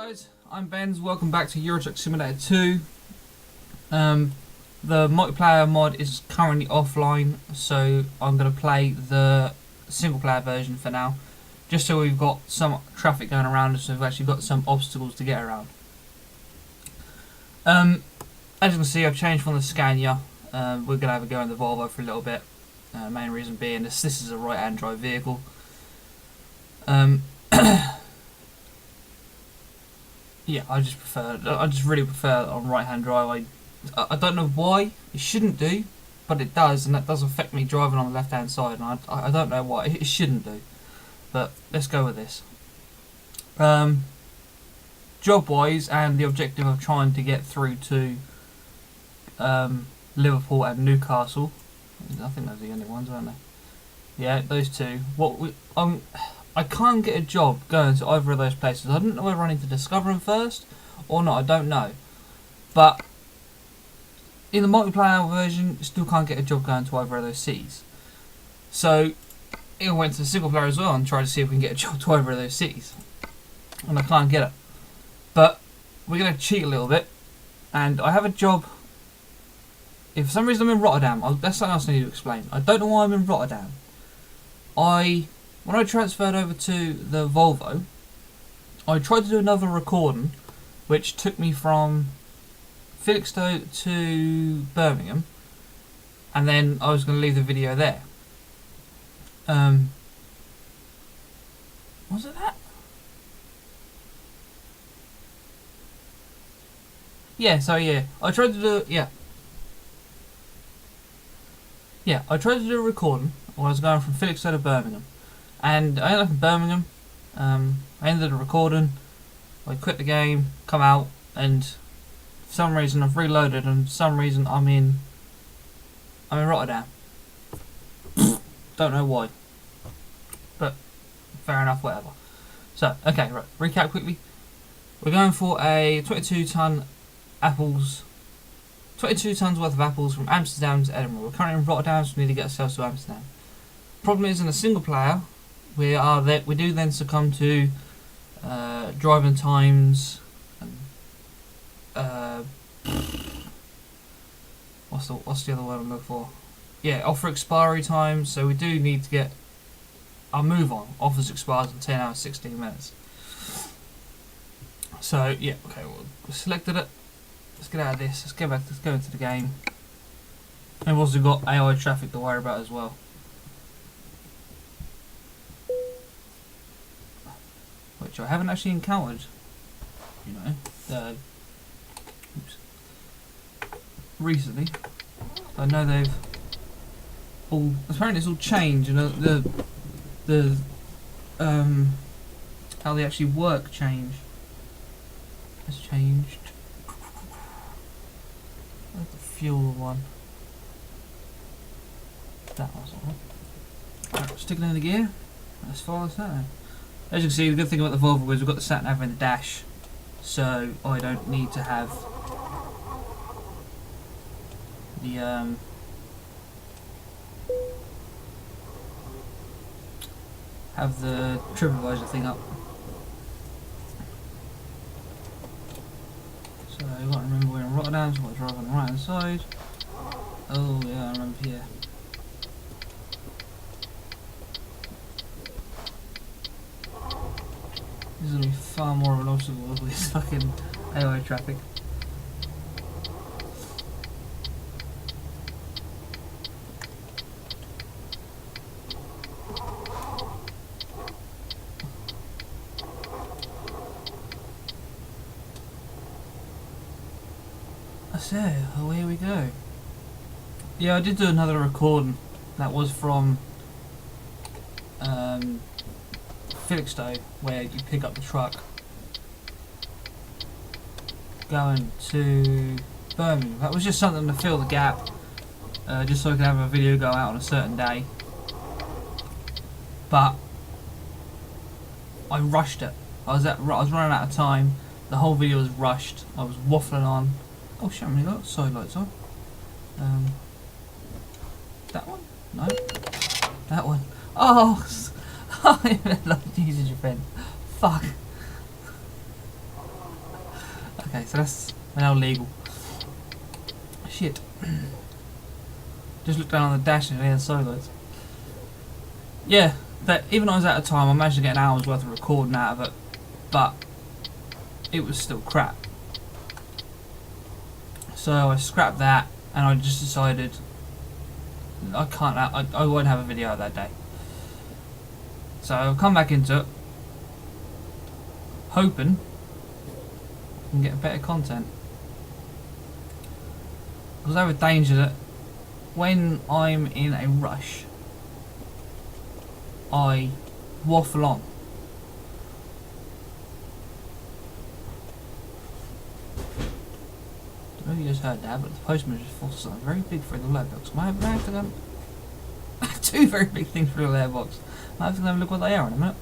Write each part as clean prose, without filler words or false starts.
guys, I'm Benz. Welcome back to Euro Truck Simulator 2. The multiplayer mod is currently offline, so I'm going to play the single player version for now, just so we've got some traffic going around us, so we've actually got some obstacles to get around. As you can see, I've changed from the Scania. We're going to have a go in the Volvo for a little bit. Main reason being this is a right-hand drive vehicle. Yeah, I just really prefer on right-hand drive. I don't know why it shouldn't do, but it does, and that does affect me driving on the left-hand side. And I don't know why it shouldn't do, but let's go with this. Job-wise, and the objective of trying to get through to Liverpool and Newcastle. I think those are the only ones, aren't they? Yeah, those two. I can't get a job going to either of those places. I don't know whether I need to discover them first or not. I don't know. But in the multiplayer version, still can't get a job going to either of those cities. So I went to the single player as well and tried to see if we can get a job to either of those cities. And I can't get it. But we're going to cheat a little bit. And I have a job. If for some reason I'm in Rotterdam, that's something else I need to explain. I don't know why I'm in Rotterdam. When I transferred over to the Volvo, I tried to do another recording, which took me from Felixstowe to Birmingham, and then I was going to leave the video there. Was it that? Yeah, so yeah, I tried to do, I tried to do a recording while I was going from Felixstowe to Birmingham. And I ended up in Birmingham. I ended the recording. I quit the game, come out, and for some reason I've reloaded, and for some reason I'm in Rotterdam. Don't know why, but fair enough, whatever. So, okay, right. Recap quickly. We're going for a 22 tons worth of apples from Amsterdam to Edinburgh. We're currently in Rotterdam, so we need to get ourselves to Amsterdam. Problem is, in a single player, we do then succumb to driving times. What's the other word I'm looking for? Yeah, offer expiry times. So we do need to get our move on. Offers expires in 10 hours 16 minutes. So yeah, okay, we selected it. Let's get out of this. Let's go back. Let's go into the game. And we've also got AI traffic to worry about as well. Which I haven't actually encountered, recently. I know they've apparently it's all changed, the how they actually work changed. It's changed. Where's the fuel one? That was alright. Right, stick it in the gear. As far as that. As you can see, the good thing about the Volvo is we've got the sat nav in the dash, so I don't need to have the TripAdvisor thing up. So I've got to remember we're in Rotterdam, so I've got to drive on the right hand side. Oh yeah, I remember here. This is going to be far more of an obstacle with this fucking AI traffic. So, away we go. Yeah, I did do another recording that was from Felixstowe, where you pick up the truck going to Birmingham. That was just something to fill the gap, just so I could have a video go out on a certain day. But I rushed it. I was running out of time. The whole video was rushed. I was waffling on. Oh shit, I've got side lights on. That one? No. That one. Oh, I love using your pen. Fuck. Okay, so that's now legal. Shit. Just look down on the dash and hear the solos. Yeah, that even though I was out of time, I managed to get an hour's worth of recording out of it, but it was still crap. So I scrapped that, and I just decided I won't have a video out that day. So I'll come back into it, hoping I can get better content. Because I have a danger that when I'm in a rush, I waffle on. I don't know if you just heard that, but the postman just forced something very big through the letterbox. I have to go. Two very big things through the letterbox. I have to go and look what they are in a minute.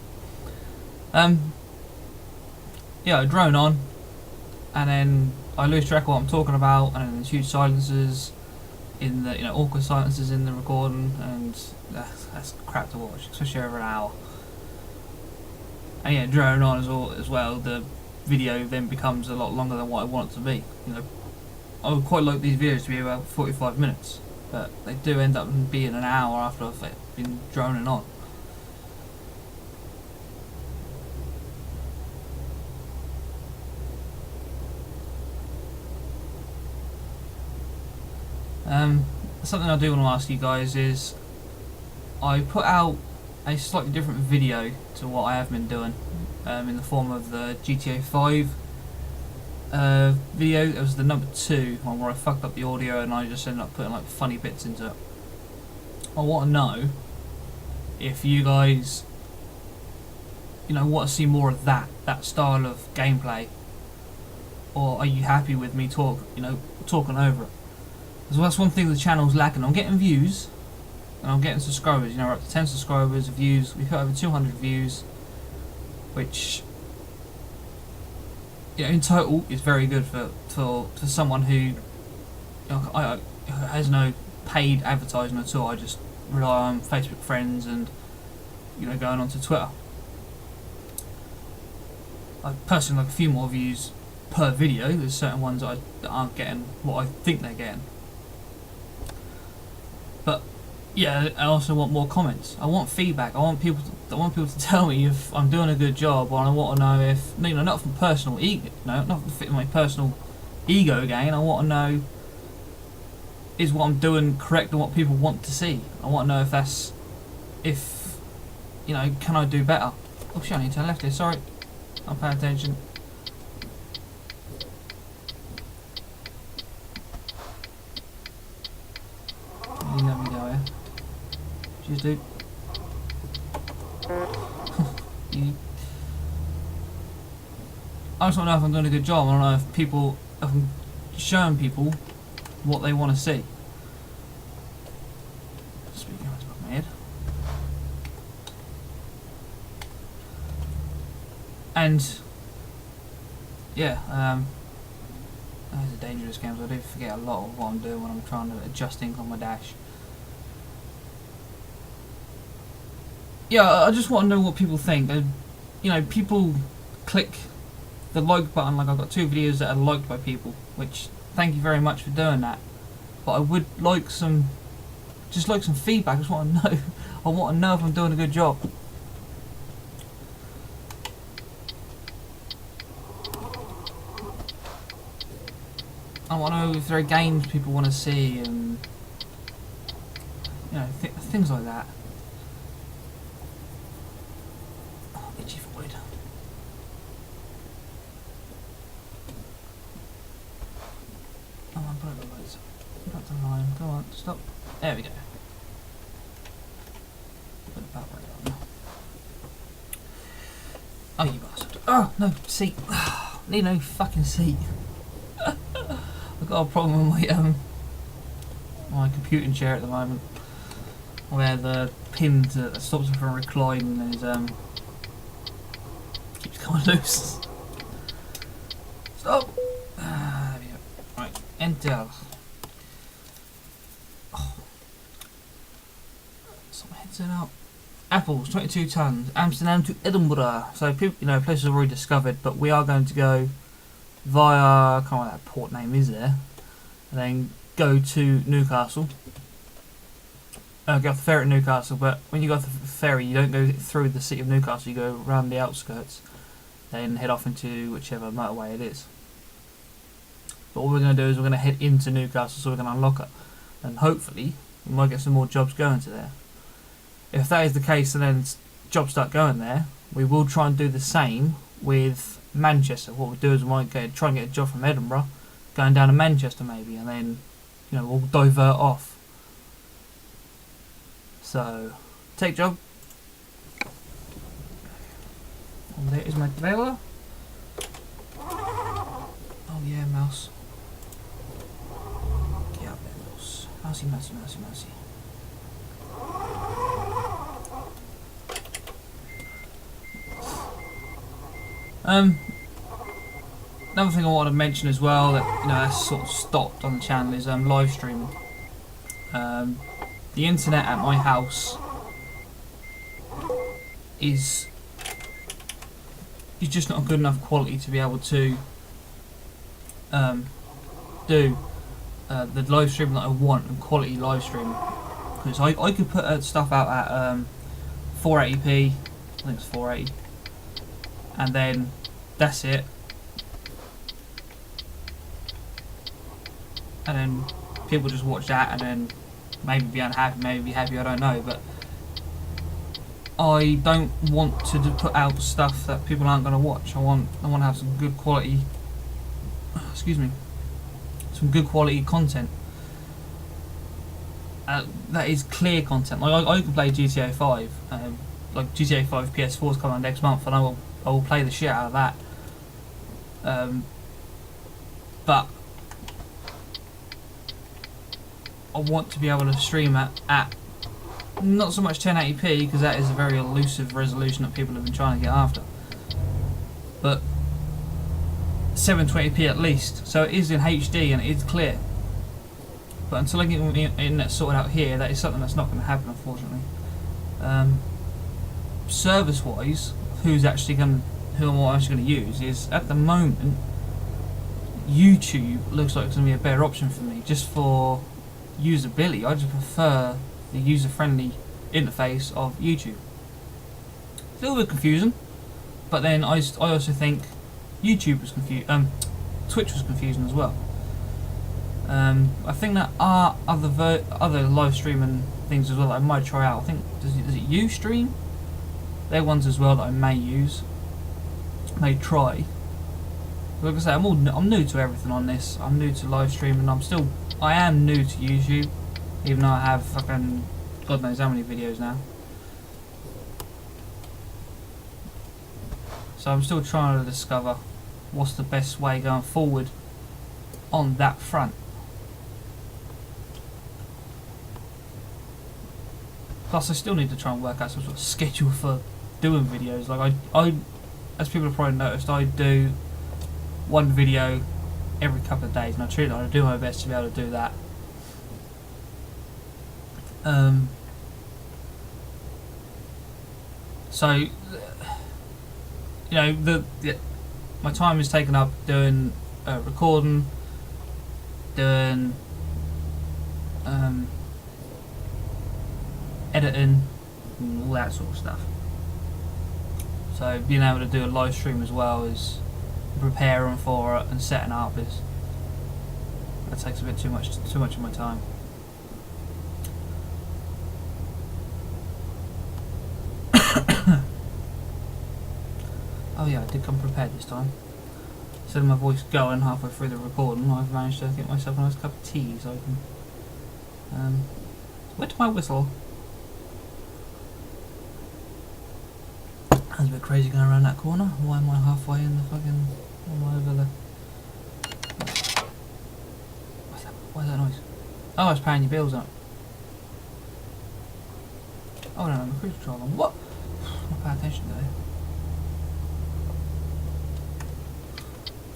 Yeah, I drone on, and then I lose track of what I'm talking about, and then there's huge silences in the, awkward silences in the recording, and that's crap to watch, especially over an hour. And yeah, drone on as well, the video then becomes a lot longer than what I want it to be. I would quite like these videos to be about 45 minutes, but they do end up being an hour after I've been droning on. Something I do want to ask you guys is, I put out a slightly different video to what I have been doing, in the form of the GTA 5 video. It was the number 2 one where I fucked up the audio and I just ended up putting like funny bits into it. I want to know if you guys want to see more of that style of gameplay, or are you happy with me talking over it? Because that's one thing the channel's lacking. I'm getting views and I'm getting subscribers. We're up to 10 subscribers, views. We've got over 200 views, which in total is very good for someone who has no paid advertising at all. I just rely on Facebook friends and going onto Twitter. I personally like a few more views per video. There's certain ones that aren't getting what I think they're getting. But yeah, I also want more comments. I want feedback. I want people to tell me if I'm doing a good job, or I want to know if not from personal ego, not from my personal ego gain. I want to know is what I'm doing correct and what people want to see. I want to know if can I do better? Oh shit, I need to turn left here. Sorry, I'm paying attention. You let me go here. Cheers, dude. I just want to know if I'm doing a good job. I don't know if I'm showing people what they want to see. Speaking of above my head. And yeah, those are dangerous games. I do forget a lot of what I'm doing when I'm trying to adjust things on my dash. Yeah, I just want to know what people think. People click the like button. Like, I've got 2 videos that are liked by people, which thank you very much for doing that. But I would like some feedback. I just want to know. I want to know if I'm doing a good job. I want to know if there are games people want to see, and things like that. Oh, itchy void. Oh, I'm putting the lights back to the line. Go on, stop. There we go. Put it back right on. Oh, you bastard. Oh, no, seat. Need no fucking seat. I've got a problem with my computing chair at the moment, where the pin that stops it from reclining keeps coming loose. Stop! There we go. Right, enter. Oh. Sort my headset out. Apples, 22 tonnes. Amsterdam to Edinburgh. So people, places are already discovered, but we are going to go via, I can't remember what that port name is there, and then go to Newcastle. Go off the ferry at Newcastle, but when you go off the ferry, you don't go through the city of Newcastle, you go around the outskirts, then head off into whichever motorway it is. But what we're going to do is we're going to head into Newcastle so we can unlock it, and hopefully we might get some more jobs going to there. If that is the case and then jobs start going there, we will try and do the same with Manchester. What we'll do is we might try and get a job from Edinburgh, going down to Manchester maybe, and then we'll divert off. So, take job. And there is my trailer. Oh yeah, mouse. Get up there, mouse. Mousey, mousey, mousey, mousey. Another thing I want to mention as well that that's sort of stopped on the channel is live streaming. The internet at my house is just not good enough quality to be able to do the live stream that I want, and quality live streaming. Because I could put stuff out at 480p, I think it's 480, and then that's it. And then people just watch that and then maybe be unhappy, maybe be happy, I don't know. But I don't want to put out stuff that people aren't going to watch. I want to have some good quality, some good quality content. That is clear content. Like I can play GTA 5, like GTA 5 PS4 is coming out next month, and I will play the shit out of that. But I want to be able to stream at not so much 1080p, because that is a very elusive resolution that people have been trying to get after, but 720p at least, so it is in HD and it is clear. But until I get the internet sorted out here, that is something that's not going to happen, unfortunately. Service wise, who I'm actually going to use is, at the moment, YouTube looks like it's going to be a better option for me, just for usability. I just prefer the user-friendly interface of YouTube. It's a little bit confusing, but then I also think YouTube was Twitch was confusing as well. I think there are other live streaming things as well that I might try out. I think does it Ustream? They're ones as well that I may use, may try. Like I say, I'm new to everything on this. I'm new to live streaming. I am new to YouTube, even though I have fucking God knows how many videos now. So I'm still trying to discover what's the best way going forward on that front. Plus I still need to try and work out some sort of schedule for doing videos. Like I as people have probably noticed, I do one video every couple of days, and I do my best to be able to do that. So my time is taken up doing recording, doing editing, and all that sort of stuff. So being able to do a live stream as well is preparing for it and setting up that takes a bit too much of my time. Oh yeah, I did come prepared this time. Instead of my voice going halfway through the recording, I've managed to get myself a nice cup of tea so I can wet my whistle. That's a bit crazy going around that corner. Why am I halfway in the fucking... Am I over the... What's that noise? Oh, it's paying your bills up. Oh no, my cruise control on. What? Not paying attention today.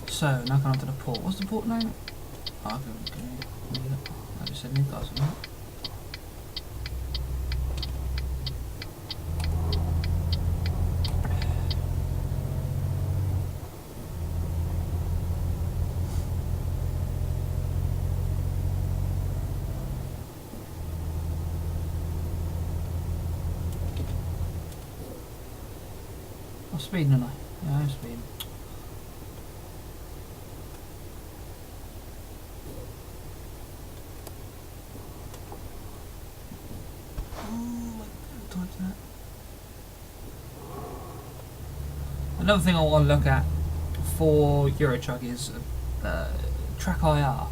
So, now going on to the port. What's the port name? Oh, okay, I just said Newcastle, right? I'm speeding, aren't I? Yeah, I'm speeding. Another thing I want to look at for Eurotruck is Track IR.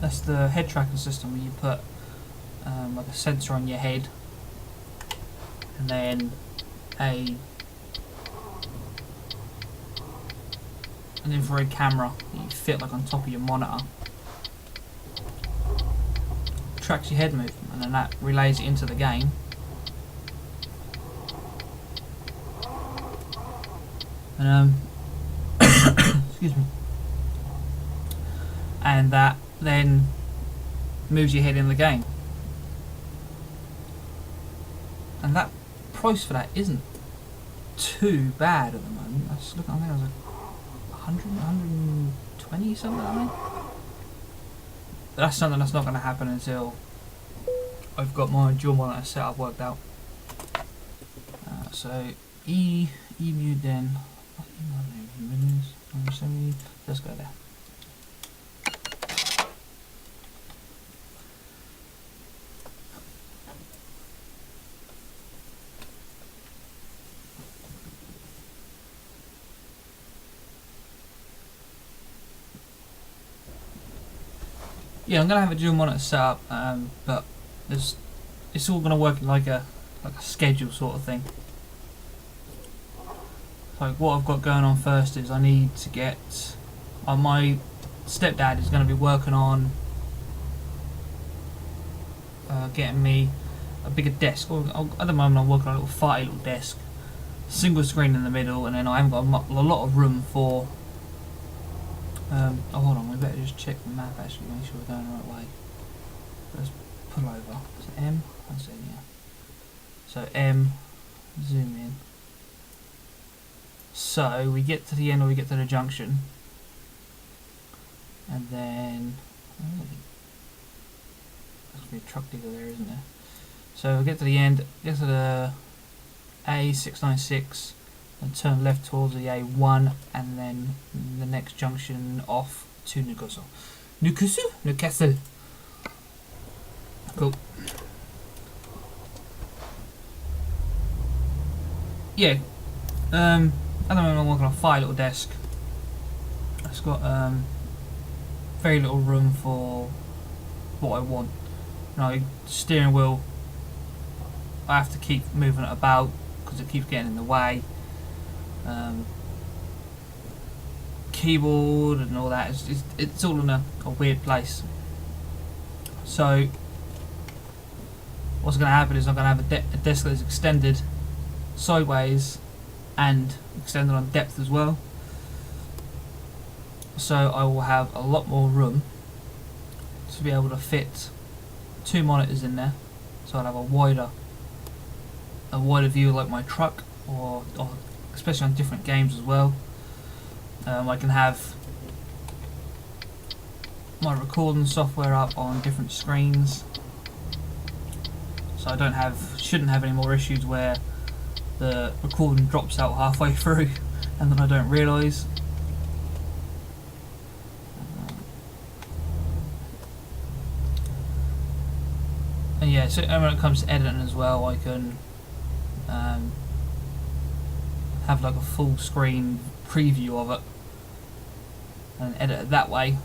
That's the head tracking system where you put like a sensor on your head, and then an infrared camera that you fit like on top of your monitor. Tracks your head movement, and then that relays it into the game. And excuse me. And that then moves your head in the game. And that price for that isn't too bad at the moment. I was looking, I think it was like 100, 120 something, I think. But that's something that's not going to happen until I've got my dual monitor setup worked out. So EMU then. Let's go there. Yeah, I'm gonna have a dual monitor set up, but it's all gonna work like a schedule sort of thing. So what I've got going on first is I need to get my stepdad is going to be working on getting me a bigger desk. At the moment I'm working on a little farty little desk, single screen in the middle, and then I haven't got a lot of room for oh hold on, we better just check the map actually, make sure we're going the right way. Let's pull over. So M, I see, yeah. So M, zoom in. So we get to the end, or we get to the junction, and then there's be a truck dealer there, isn't there? So we get to the end, get to the A696, and turn left towards the A1, and then the next junction off to Newcastle. Newcastle. Cool. Yeah. At the moment I'm working on a fire little desk. It's got very little room for what I want. You know, steering wheel, I have to keep moving it about because it keeps getting in the way. Keyboard and all that, it's all in a weird place. So what's going to happen is I'm going to have a desk that is extended sideways and extended on depth as well, so I will have a lot more room to be able to fit 2 monitors in there, so I'll have a wider view like my truck, or especially on different games as well. I can have my recording software up on different screens, so I shouldn't have any more issues where the recording drops out halfway through and then I don't realise. And yeah, so when it comes to editing as well, I can have like a full screen preview of it and edit it that way,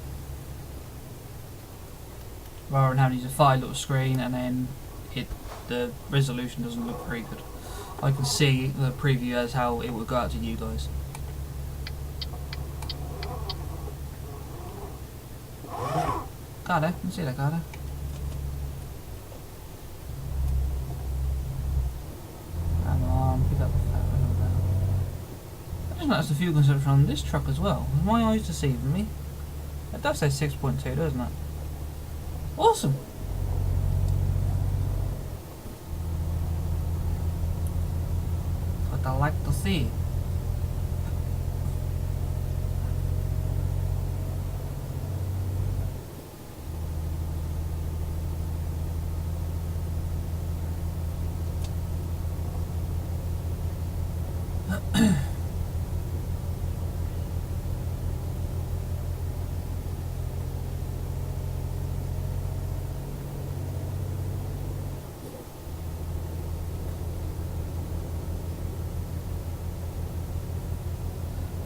rather than having to use a 5 little screen and then the resolution doesn't look very good. I can see the preview as how it would go out to you guys. Got it, you see that, got it. Come on, pick up the fat little bit. I just noticed the fuel consumption on this truck as well. Was my eyes deceiving me? It does say 6.2, doesn't it? Awesome! I like to see.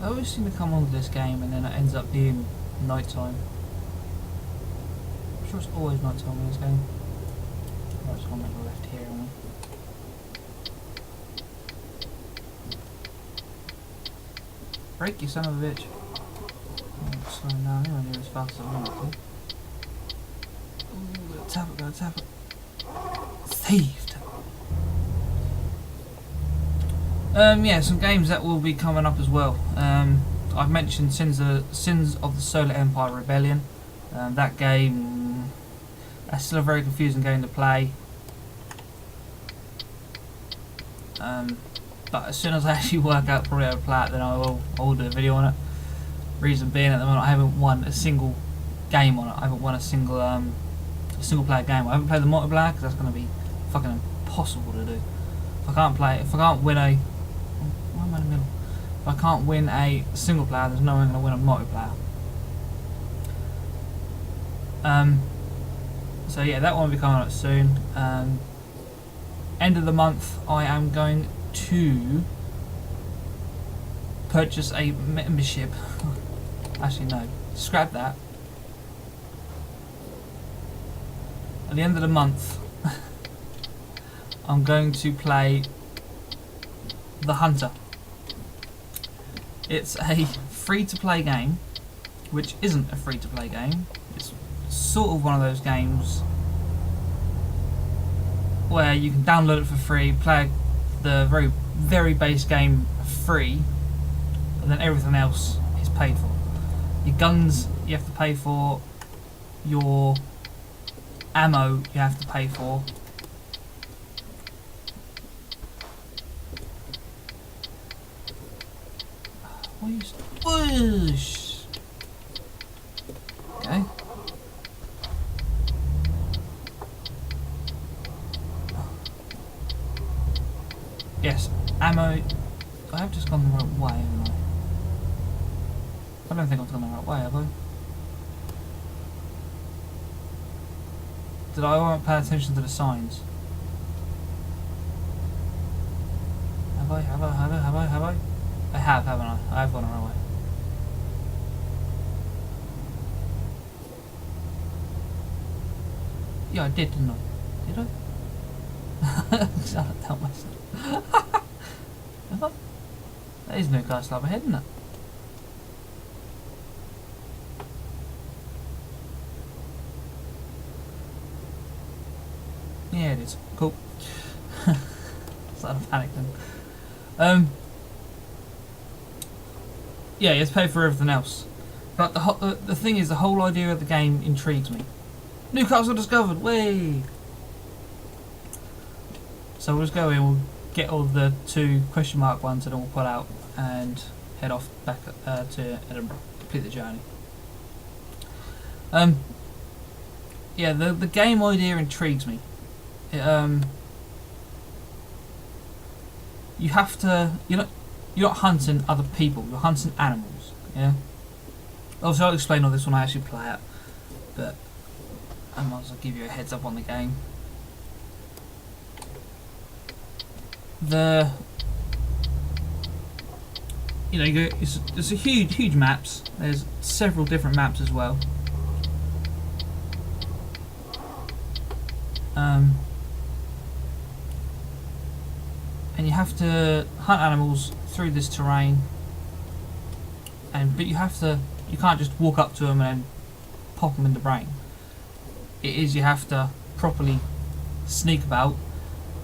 I always seem to come onto this game and then it ends up being night time. I'm sure it's always night time in this game. Oh, it's one member left here. Break, you son of a bitch. Oh, slowing down here, I'm as fast as I want to. Ooh, gotta tap it. Saved! Yeah, some games that will be coming up as well. I've mentioned Sins of the Solar Empire Rebellion. That game, that's still a very confusing game to play. But as soon as I actually work out probably how to play it, then I will do a video on it. Reason being, at the moment I haven't won a single game on it. I haven't won a single player game. I haven't played the multiplayer because that's going to be fucking impossible to do. If I can't win a, why am I in the middle? If I can't win a single player, there's no way I'm going to win a multiplayer. So yeah, that one will be coming up soon. End of the month, I am going to purchase a membership. Actually, no, scrap that. At the end of the month, I'm going to play The Hunter. It's a free-to-play game, which isn't a free-to-play game. It's sort of one of those games where you can download it for free, play the very base game free, and then everything else is paid for. Your guns you have to pay for, your ammo you have to pay for. Whoosh! Okay. Yes, ammo. I have just gone the right way, haven't I? I don't think I've gone the right way, have I? Did I want to pay attention to the signs? Have I? I have, haven't I? I have gone the right way. Yeah, I did, didn't I? Did I? I tell myself. Have I? That is Newcastle up ahead, isn't it? Yeah, it is. Cool. Started panicking. Yeah, you have to pay for everything else. But the thing is, the whole idea of the game intrigues me. Newcastle discovered, way. So we'll just go in, we'll get all the 2 question mark ones, and then we'll pull out and head off back to Edinburgh, complete the journey. Yeah, the game idea intrigues me. You have to, you're not hunting other people, you're hunting animals, yeah? Obviously I'll explain all this when I actually play it, but I might as well give you a heads up on the game. There's a huge maps, there's several different maps as well. And you have to hunt animals through this terrain, but you can't just walk up to them and then pop them in the brain. You have to properly sneak about.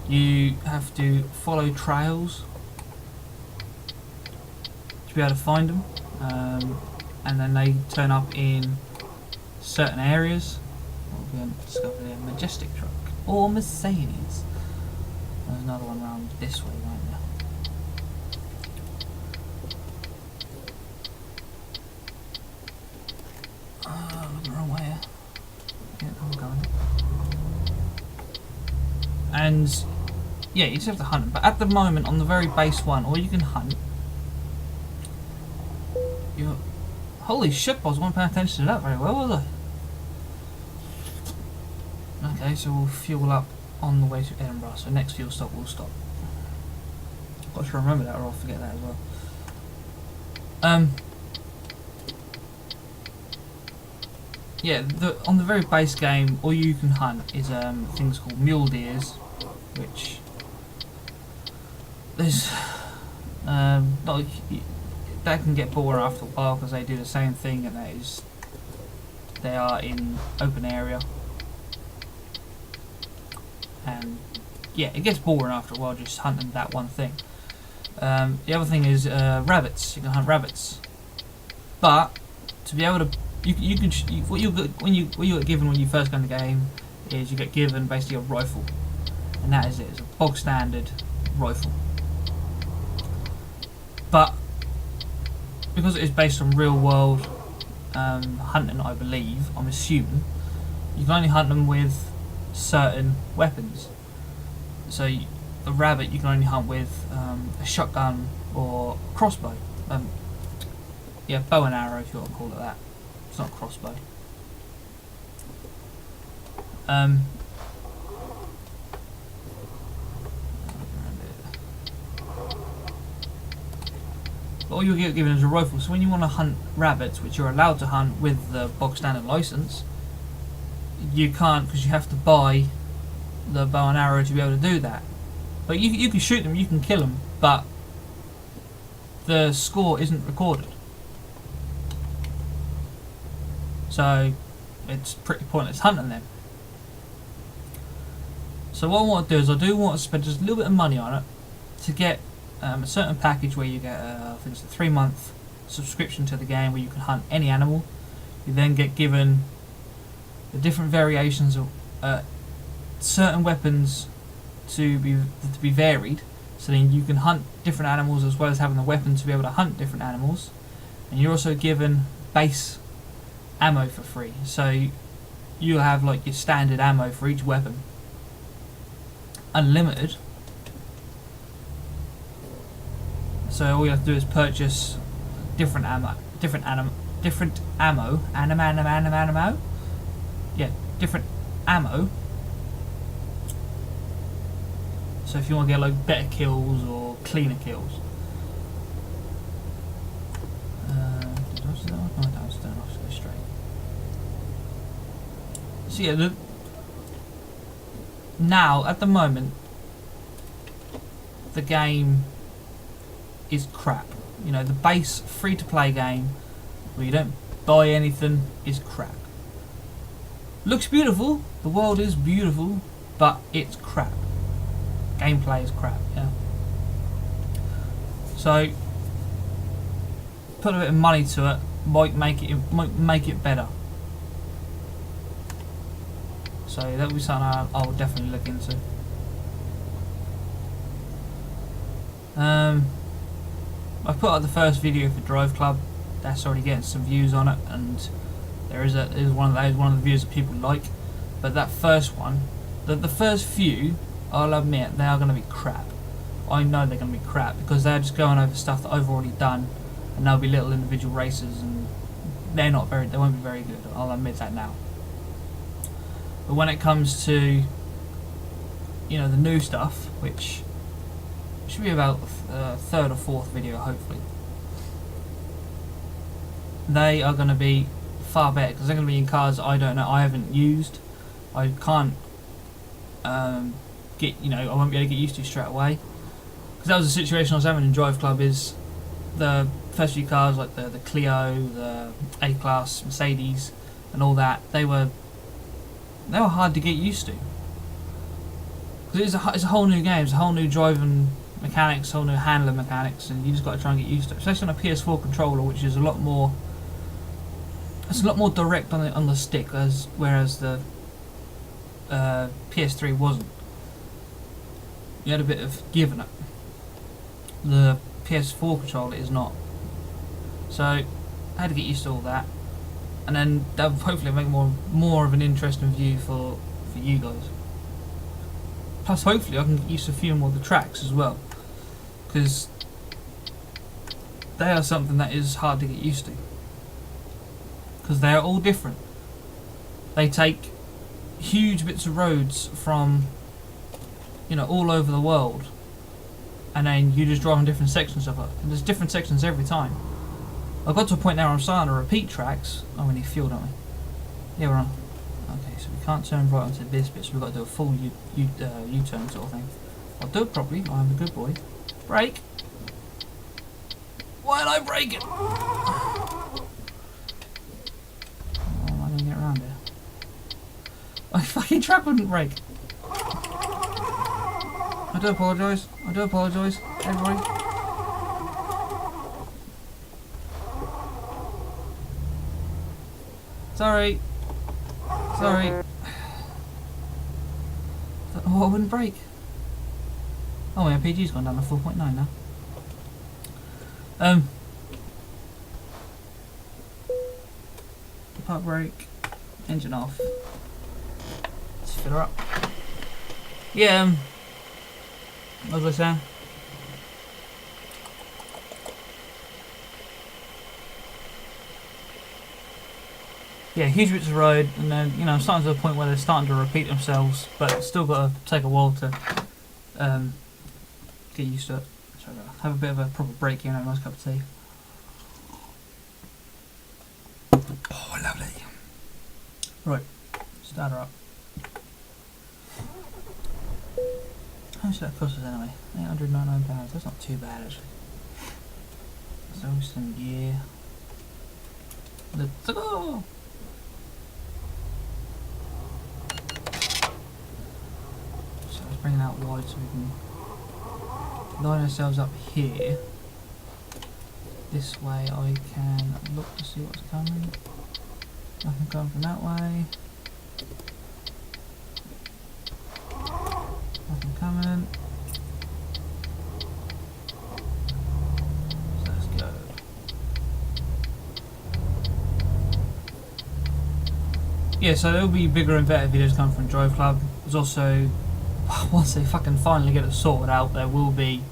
You have to follow trails to be able to find them, and then they turn up in certain areas. We're going to discover a majestic truck or Mercedes. There's another one round this way, right there. Oh, looking the wrong way here. Yeah, I'm going. And yeah, you just have to hunt them. But at the moment, on the very base one, all you can hunt. Holy shit! I wasn't paying attention to that very well, was I? Okay, so we'll fuel up on the way to Edinburgh, so next fuel stop we'll stop. Got to remember that or I'll forget that as well. Yeah, on the very base game, all you can hunt is things called mule deers, which there's not, that can get boring after a while because they do the same thing, and that is they are in open area, and yeah, it gets boring after a while just hunting that one thing. The other thing is rabbits. You can hunt rabbits, but to be able to, what you get given when you first go in the game is you get given basically a rifle, and that is it. It's a bog standard rifle. But because it is based on real world hunting, I believe, I'm assuming, you can only hunt them with certain weapons. So a rabbit you can only hunt with a shotgun or a crossbow. Yeah, bow and arrow if you want to call it that. It's not a crossbow. But all you get given is a rifle. So when you want to hunt rabbits, which you're allowed to hunt with the bog standard license, you can't, because you have to buy the bow and arrow to be able to do that. But you can shoot them, you can kill them, but the score isn't recorded. So it's pretty pointless hunting them. So what I want to do is I do want to spend just a little bit of money on it to get a certain package where you get I think it's a 3-month subscription to the game where you can hunt any animal. You then get given the different variations of certain weapons to be varied, so then you can hunt different animals as well as having the weapon to be able to hunt different animals. And you're also given base ammo for free, so you'll have like your standard ammo for each weapon, unlimited. So all you have to do is purchase different ammo, different ammo, yeah, different ammo. So if you want to get like better kills or cleaner kills. So yeah, now at the moment the game is crap. You know, the base free-to-play game where you don't buy anything is crap. Looks beautiful, the world is beautiful, but it's crap. Gameplay is crap, yeah. So put a bit of money to it, might make it better. So that would be something I would definitely look into. I've put out the first video for Drive Club. That's already getting some views on it, and there is one of the views that people like. But that first one, the first few, I'll admit, they are going to be crap. I know they're going to be crap because they're just going over stuff that I've already done, and they'll be little individual races, and they won't be very good. I'll admit that now. But when it comes to, you know, the new stuff, which should be about third or fourth video, hopefully, they are going to be far better because they're going to be in cars I don't know, I haven't used. I can't I won't be able to get used to straight away. Because that was the situation I was having in Drive Club. Is the first few cars like the Clio, the A-Class, Mercedes, and all that, they were hard to get used to. Because it's a whole new game, it's a whole new driving mechanics, whole new handling mechanics, and you just got to try and get used to it. Especially on a PS4 controller, which is a lot more direct on the stick, whereas the PS3 wasn't. You had a bit of give in it. The PS4 controller is not. So I had to get used to all that, and then that will hopefully make more of an interesting view for you guys. Plus, hopefully, I can get used to a few more of the tracks as well, because they are something that is hard to get used to. Because they are all different. They take huge bits of roads from, all over the world, and then you just drive on different sections of it. And there's different sections every time. I got to a point now where I'm starting to repeat tracks. Oh, we need fuel, don't we? Yeah, we're on. Okay, so we can't turn right onto this bit, so we've got to do a full U-turn sort of thing. I'll do it properly. I'm a good boy. Brake. Why did I break it? Oh, I'm not gonna get around here. My fucking truck wouldn't brake. I do apologise. I do apologise, everybody. Sorry. Sorry. Oh, I wouldn't brake. Oh, my MPG's gone down to 4.9 now. Park brake. Engine off. Let's fill her up. Yeah, what was I saying? Yeah, huge bits of road, and then, you know, starting to the point where they're starting to repeat themselves, but it's still got to take a while to get used to it. So have a bit of a proper break here and have a nice cup of tea. Oh, lovely. Right, start her up. How much did that cost us anyway? £899, that's not too bad actually. So, yeah. Let's go! So let's bring it out wide so we can line ourselves up here. This way I can look to see what's coming. Nothing coming from that way. Nothing coming. So let's go. Yeah, so there'll be bigger and better videos coming from Drive Club. There's also, once they fucking finally get it sorted out, there will be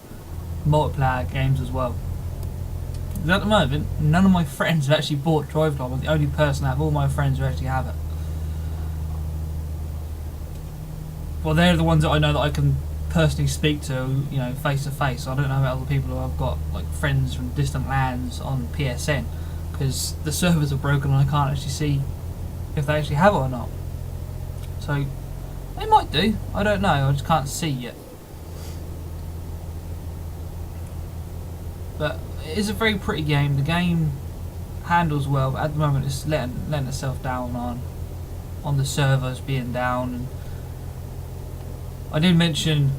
multiplayer games as well. Because at the moment, none of my friends have actually bought Drive Club. I'm the only person out of all my friends who actually have it. Well, they're the ones that I know that I can personally speak to, you know, face to face. I don't know about other people who I've got, like, friends from distant lands on PSN, because the servers are broken and I can't actually see if they actually have it or not. So, they might do. I don't know. I just can't see yet. But it is a very pretty game. The game handles well, but at the moment it's letting itself down on the servers being down. And I did mention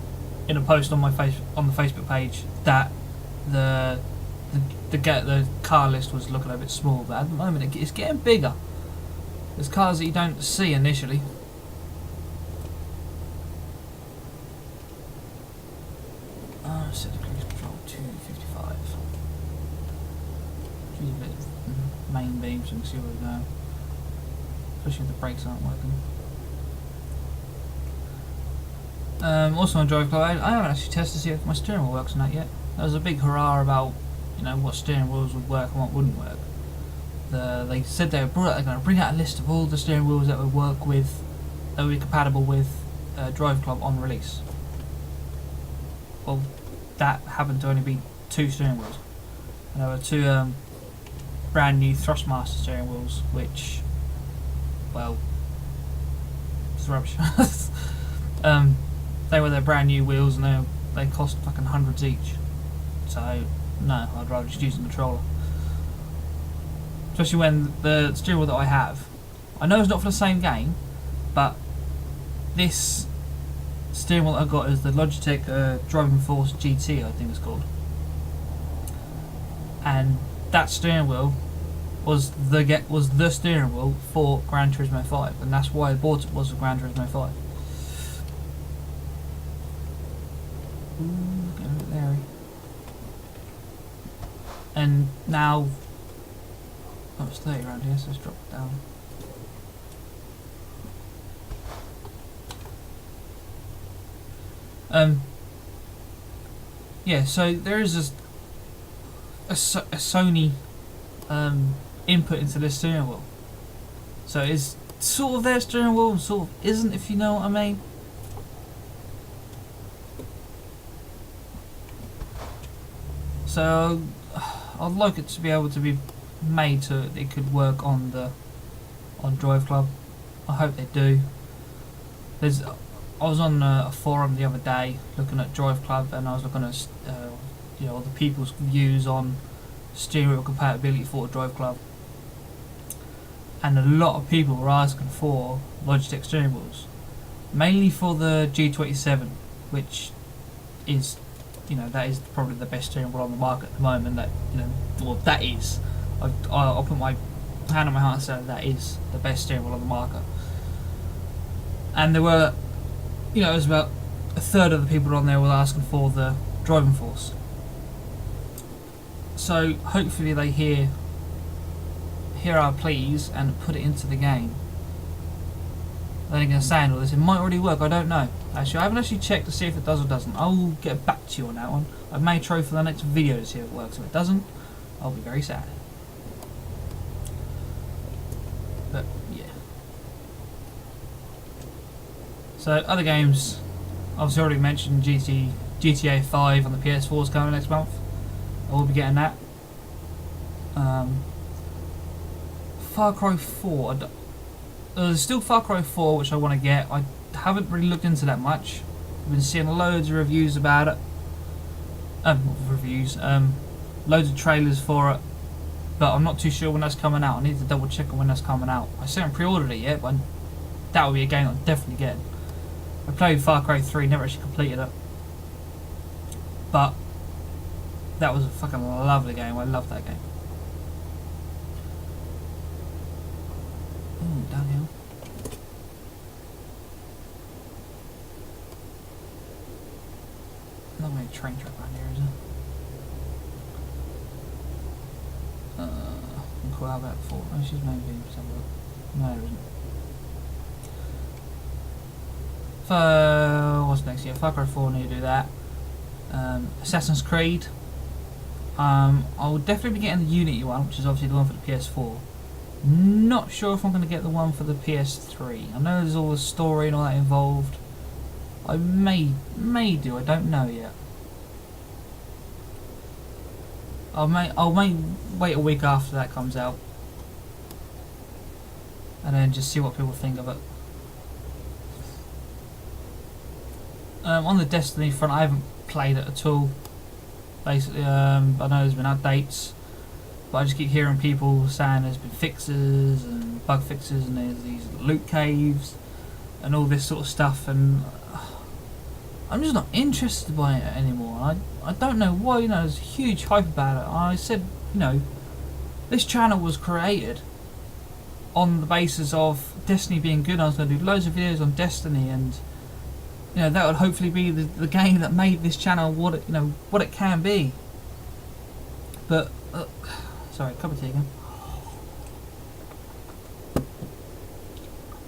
in a post on my on the Facebook page that the car list was looking a bit small, but at the moment it's getting bigger. There's cars that you don't see initially. Set the cruise control to 55. Use a bit of main beam so we can see where we're going. Especially if the brakes aren't working. Also on Drive Club, I haven't actually tested to see if my steering wheel works on that yet. There was a big hurrah about, you know, what steering wheels would work and what wouldn't work. They said they're going to bring out a list of all the steering wheels that would work with, that would be compatible with Drive Club on release. Well, that happened to only be 2 steering wheels. And there were 2 brand new Thrustmaster steering wheels, which, well, it's rubbish. They were their brand new wheels and they cost fucking hundreds each. So, no, I'd rather just use the controller. Especially when the steering wheel that I have, I know it's not for the same game, but this steering wheel I got is the Logitech Driving Force GT, I think it's called. And that steering wheel was the steering wheel for Gran Turismo 5, and that's why I bought it, was for Gran Turismo 5. Ooh, getting a bit leery. And now, oh, it's 30 around here, so let's drop it down. Yeah, so there is a Sony input into this steering wheel. So it's sort of their steering wheel and sort of isn't, if you know what I mean. So I'd like it to be able to be made so that it could work on Drive Club. I hope they do. I was on a forum the other day looking at Drive Club, and I was looking at the people's views on steering wheel compatibility for Drive Club, and a lot of people were asking for Logitech steering wheels, mainly for the G27, which is, that is probably the best steering wheel on the market at the moment. That is. I'll put my hand on my heart and say that is the best steering wheel on the market. And there were, it was about a third of the people on there were asking for the driving force. So hopefully they hear our pleas and put it into the game. Then again, saying all this, it might already work. I don't know. Actually, I haven't actually checked to see if it does or doesn't. I will get back to you on that one. I may try for the next video to see if it works. If it doesn't, I'll be very sad. But yeah. So other games, obviously already mentioned GTA 5 on the PS4 is coming next month. I will be getting that. Far Cry 4. There's still Far Cry 4 which I want to get. I haven't really looked into that much. I've been seeing loads of reviews about it. Loads of trailers for it. But I'm not too sure when that's coming out. I need to double check on when that's coming out. I still haven't pre-ordered it yet, but that will be a game I'm definitely getting. I played Far Cry 3, never actually completed it. But that was a fucking lovely game. I love that game. Ooh, downhill. Not many train track around here, is there? Cool, how about 4? Oh, she's maybe somewhere. No, there isn't. What's next? Yeah, Far Cry 4, need to do that. Assassin's Creed. I'll definitely be getting the Unity one, which is obviously the one for the PS4. Not sure if I'm going to get the one for the PS3. I know there's all the story and all that involved. I may do. I don't know yet. I may wait a week after that comes out, and then just see what people think of it. On the Destiny front, I haven't played it at all. Basically, I know there's been updates, but I just keep hearing people saying there's been fixes and bug fixes, and there's these loot caves and all this sort of stuff, and I'm just not interested by it anymore. I don't know why. There's huge hype about it. I said, this channel was created on the basis of Destiny being good. I was going to do loads of videos on Destiny, and that would hopefully be the game that made this channel what it can be. But sorry, cup of tea again.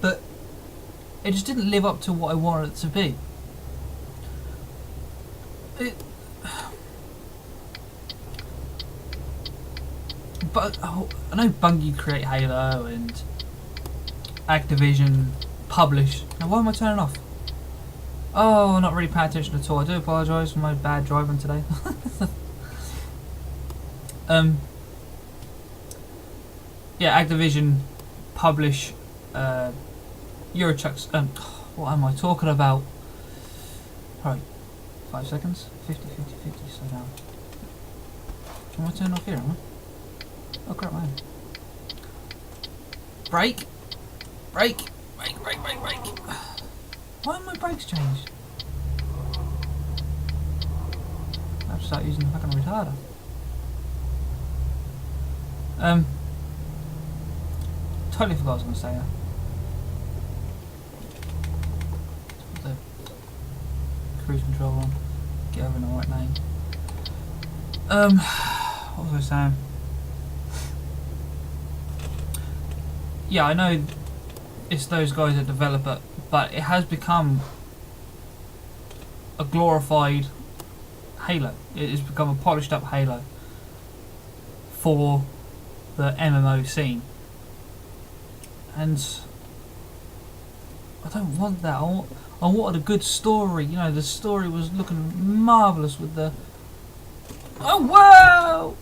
But it just didn't live up to what I wanted it to be. But I know Bungie create Halo and Activision publish. Now why am I turning off? Oh, I'm not really paying attention at all. I do apologise for my bad driving today. Yeah, Activision publish Eurochuck's. What am I talking about? Right, 5 seconds. 50, 50, 50. Slow down. Am I turning off here? Am I? Oh crap, man. Brake. Brake. Brake. Brake. Brake. Brake. Why have my brakes changed? I have to start using the fucking retarder. Totally forgot what I was going to say there. Put the cruise control on. Get over in the right lane. What was I saying? Yeah, I know it's those guys that develop it, but it has become a glorified Halo. It has become a polished up Halo for the MMO scene. And I don't want that. I wanted a good story. The story was looking marvellous with the... Oh, wow!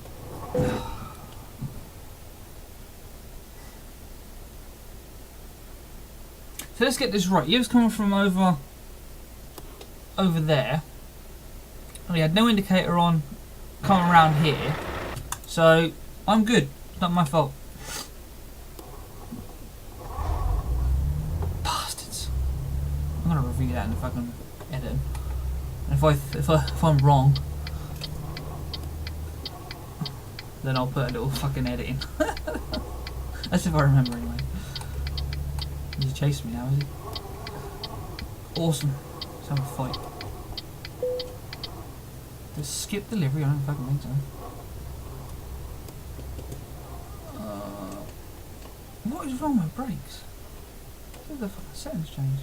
So let's get this right. He was coming from over there. And he had no indicator on coming around here. So I'm good. It's not my fault. Bastards. I'm gonna review that in the fucking edit. And if I'm wrong, then I'll put a little fucking edit in. That's if I remember anyway. He's chasing me now, is he? Awesome. Let's have a fight. Just skip delivery, I don't fucking think so. What is wrong with brakes? Did the fucking settings change?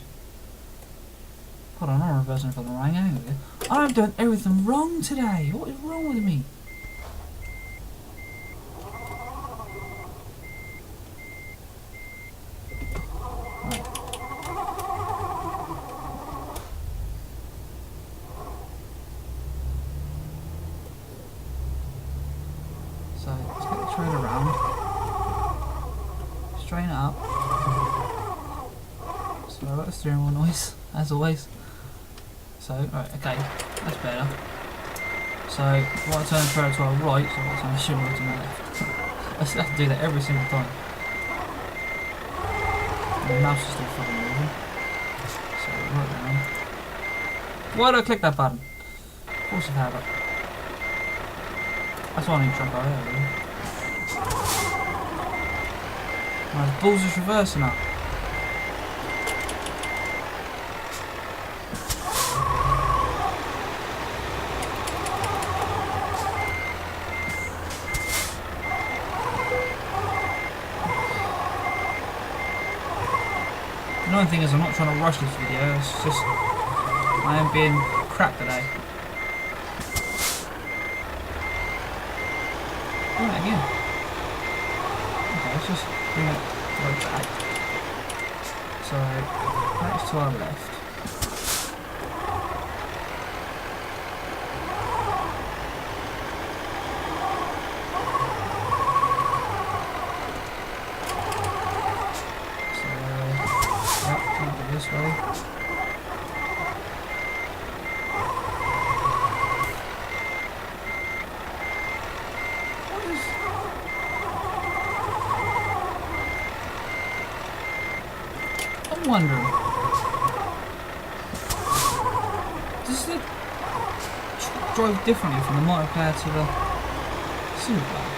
Hold on, I'm reversing for the right angle here. I'm doing everything wrong today. What is wrong with me? Right. So let's get the trailer around. Straighten it up. Sorry about the steering wheel noise, as always. So, right, okay, that's better. So, if I turn the trailer to our right, so I turn the steering wheel to my left. I still have to do that every single time. And the mouse is still fucking moving. So, right round. Why did I click that button? Of course I have it. That's why I need to jump out there, really. My balls is reversing up. Another thing is I'm not trying to rush this video, it's just I am being crap today. Do that again. Okay, let's just bring it right back. So that's to our left. This way. What is... I'm wondering. Does it drive differently from the multiplayer to the single player?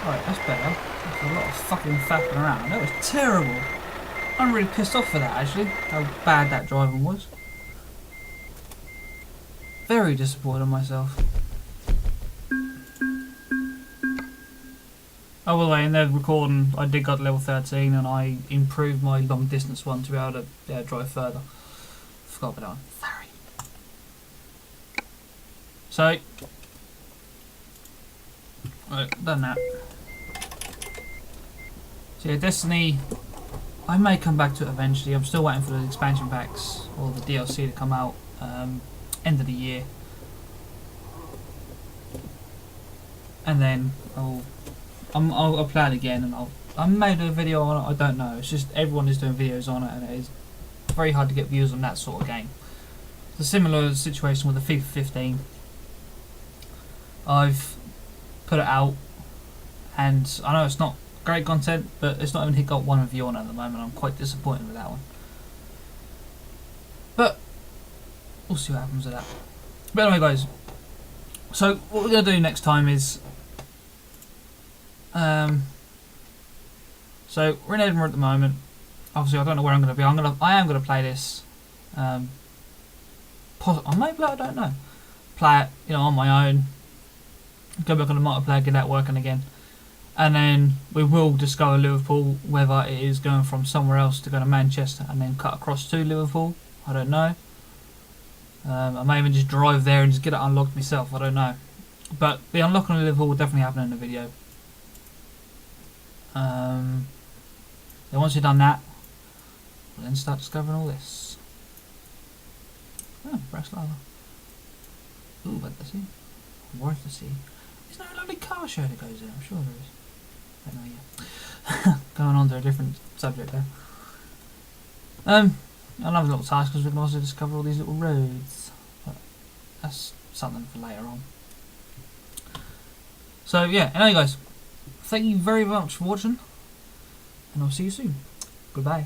Right, that's better. That's a lot of fucking faffing around. That was terrible. I'm really pissed off for that, actually. How bad that driving was. Very disappointed in myself. Oh, by the way, in the recording, I did go to level 13 and I improved my long distance one to be able to drive further. Forgot about that one. Sorry. So, right, done that. So yeah, Destiny, I may come back to it eventually. I'm still waiting for the expansion packs or the DLC to come out end of the year, and then I'll play it again, and I may do a video on it. I don't know. It's just everyone is doing videos on it, and it is very hard to get views on that sort of game. It's a similar situation with the FIFA 15. I've put it out, and I know it's not great content, but it's not even got one review on it at the moment. I'm quite disappointed with that one. But we'll see what happens with that. But anyway, guys, so what we're going to do next time is so we're in Edinburgh at the moment. Obviously I don't know where I'm going to be. I am going to play this I may play it, I don't know. Play it, you know, on my own. Go back on the multiplayer, get that working again. And then we will discover Liverpool, whether it is going from somewhere else to go to Manchester and then cut across to Liverpool. I don't know. I may even just drive there and just get it unlocked myself. I don't know. But the unlocking of Liverpool will definitely happen in the video. Then once we've done that, we'll then start discovering all this. Oh, brass lava. Ooh, but the sea. Worth the sea. Is there a lovely car show that goes there? I'm sure there is. But no, yeah. Going on to a different subject there. Another little task because we can also discover all these little roads. But that's something for later on. So yeah, anyway guys, thank you very much for watching, and I'll see you soon. Goodbye.